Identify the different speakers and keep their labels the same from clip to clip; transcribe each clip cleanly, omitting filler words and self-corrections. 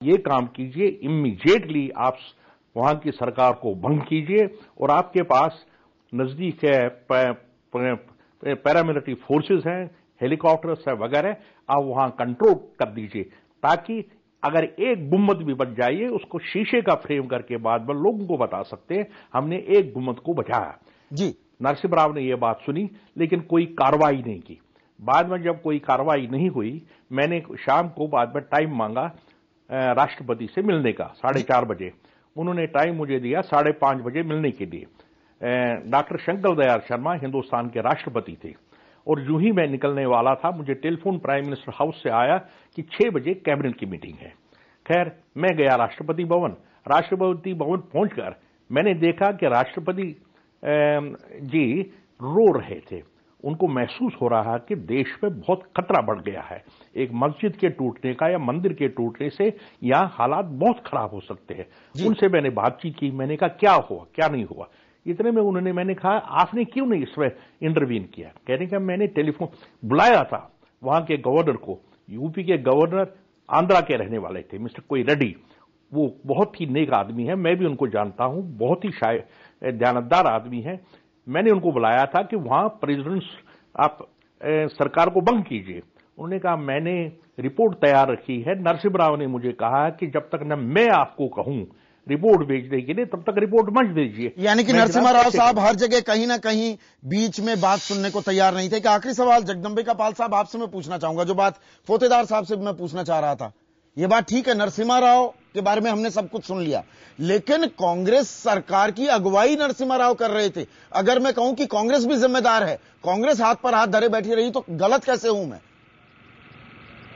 Speaker 1: ये काम कीजिए, इमीडिएटली आप वहां की सरकार को भंग कीजिए और आपके पास नजदीक है पैरामिलिट्री फोर्सेस हैं, हेलीकॉप्टर्स है वगैरह, आप वहां कंट्रोल कर दीजिए ताकि अगर एक गुम्मद भी बच जाइए उसको शीशे का फ्रेम करके बाद में लोगों को बता सकते हैं हमने एक गुम्मद को बचाया।
Speaker 2: जी
Speaker 1: नरसिम्हा राव ने यह बात सुनी लेकिन कोई कार्रवाई नहीं की। बाद में जब कोई कार्रवाई नहीं हुई, मैंने शाम को बाद में टाइम मांगा राष्ट्रपति से मिलने का 4:30 बजे। उन्होंने टाइम मुझे दिया 5:30 बजे मिलने के लिए। डॉक्टर शंकर दयाल शर्मा हिंदुस्तान के राष्ट्रपति थे और यूं ही मैं निकलने वाला था, मुझे टेलीफोन प्राइम मिनिस्टर हाउस से आया कि 6 बजे कैबिनेट की मीटिंग है। खैर मैं गया राष्ट्रपति भवन पहुंचकर मैंने देखा कि राष्ट्रपति जी रो रहे थे। उनको महसूस हो रहा कि देश में बहुत खतरा बढ़ गया है, एक मस्जिद के टूटने का या मंदिर के टूटने से यहां हालात बहुत खराब हो सकते हैं। उनसे मैंने बातचीत की, मैंने कहा क्या हुआ क्या नहीं हुआ। इतने में मैंने कहा आपने क्यों नहीं इसमें इंटरवीन किया। कहने का मैंने टेलीफोन बुलाया था वहां के गवर्नर को, यूपी के गवर्नर आंध्रा के रहने वाले थे मिस्टर कोई रेड्डी, वो बहुत ही नेक आदमी है, मैं भी उनको जानता हूं, बहुत ही दयानतदार आदमी है। मैंने उनको बुलाया था कि वहां प्रेसिडेंट आप सरकार को भंग कीजिए। उन्होंने कहा मैंने रिपोर्ट तैयार रखी है। नरसिम्हा राव ने मुझे कहा कि जब तक न मैं आपको कहूं रिपोर्ट भेजने के लिए तब तक रिपोर्ट मत भेजिए।
Speaker 2: यानी कि नरसिम्हा राव साहब हर जगह कहीं ना कहीं बीच में बात सुनने को तैयार नहीं थे। कि आखिरी सवाल जगदंबिका पाल साहब आपसे मैं पूछना चाहूंगा, जो बात फोतेदार साहब से मैं पूछना चाह रहा था। ये बात ठीक है, नरसिम्हा राव के बारे में हमने सब कुछ सुन लिया, लेकिन कांग्रेस सरकार की अगुवाई नरसिम्हा राव कर रहे थे। अगर मैं कहूं कि कांग्रेस भी जिम्मेदार है, कांग्रेस हाथ पर हाथ धरे बैठी रही, तो गलत कैसे हूं मैं?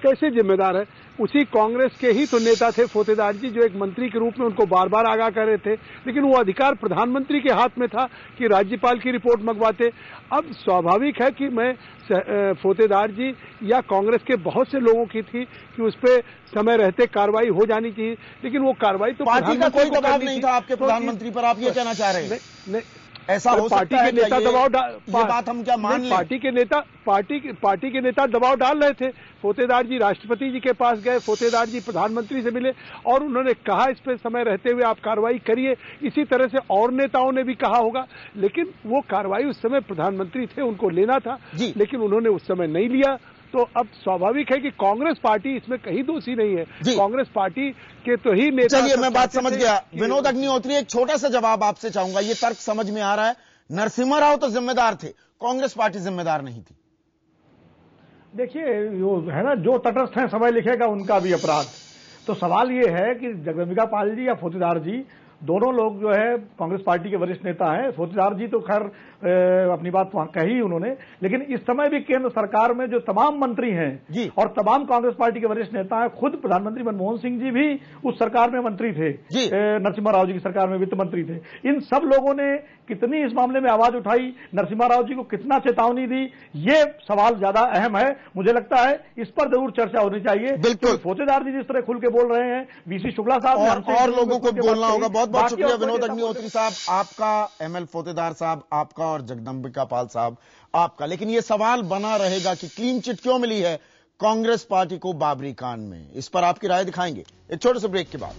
Speaker 3: कैसे जिम्मेदार है? उसी कांग्रेस के ही तो नेता थे फोतेदार जी, जो एक मंत्री के रूप में उनको बार बार आगाह कर रहे थे, लेकिन वो अधिकार प्रधानमंत्री के हाथ में था कि राज्यपाल की रिपोर्ट मंगवाते। अब स्वाभाविक है कि मैं फोतेदार जी या कांग्रेस के बहुत से लोगों की थी कि उस पर समय रहते कार्रवाई हो जानी चाहिए, लेकिन वो कार्रवाई तो
Speaker 2: पार्टी का कोई दबाव नहीं था आपके प्रधानमंत्री पर, आप ये कहना चाह रहे हैं?
Speaker 3: नहीं,
Speaker 2: ऐसा हो सकता है?
Speaker 3: नेता दबाव
Speaker 2: ये बात हम क्या मान लें?
Speaker 3: पार्टी के नेता दबाव डाल रहे थे। फोतेदार जी राष्ट्रपति जी के पास गए, फोतेदार जी प्रधानमंत्री से मिले और उन्होंने कहा इस पे समय रहते हुए आप कार्रवाई करिए। इसी तरह से और नेताओं ने भी कहा होगा, लेकिन वो कार्रवाई उस समय प्रधानमंत्री थे, उनको लेना था, लेकिन उन्होंने उस समय नहीं लिया। तो अब स्वाभाविक है कि कांग्रेस पार्टी इसमें कहीं दोषी नहीं है। कांग्रेस पार्टी के तो ही नेता।
Speaker 2: चलिए मैं बात समझ गया। विनोद अग्निहोत्री, एक छोटा सा जवाब आपसे चाहूंगा। ये तर्क समझ में आ रहा है, नरसिम्हा राव तो जिम्मेदार थे, कांग्रेस पार्टी जिम्मेदार नहीं थी।
Speaker 4: देखिए वो है ना, जो तटस्थ है समय लिखेगा उनका भी अपराध। तो सवाल ये है कि जगदंबिका पाल जी या फोतेदार जी दोनों लोग जो है कांग्रेस पार्टी के वरिष्ठ नेता हैं। फोतेदार जी तो खैर अपनी बात कही उन्होंने, लेकिन इस समय भी केंद्र सरकार में जो तमाम मंत्री हैं और तमाम कांग्रेस पार्टी के वरिष्ठ नेता हैं, खुद प्रधानमंत्री मनमोहन सिंह जी भी उस सरकार में मंत्री थे, नरसिम्हा राव जी की सरकार में वित्त मंत्री थे। इन सब लोगों ने कितनी इस मामले में आवाज उठाई, नरसिम्हा राव जी को कितना चेतावनी दी, ये सवाल ज्यादा अहम है। मुझे लगता है इस पर जरूर चर्चा होनी चाहिए।
Speaker 2: बिल्कुल,
Speaker 4: फोतेदार जी जिस तरह खुल के बोल रहे हैं, वीसी शुक्ला साहब
Speaker 2: और लोगों को बोलना होगा। बहुत बहुत शुक्रिया विनोद अग्निहोत्री साहब आपका, एमएल फोतेदार साहब आपका, और जगदंबिका पाल साहब आपका। लेकिन यह सवाल बना रहेगा कि क्लीन चिट क्यों मिली है कांग्रेस पार्टी को बाबरी कांड में। इस पर आपकी राय दिखाएंगे एक छोटे से ब्रेक के बाद।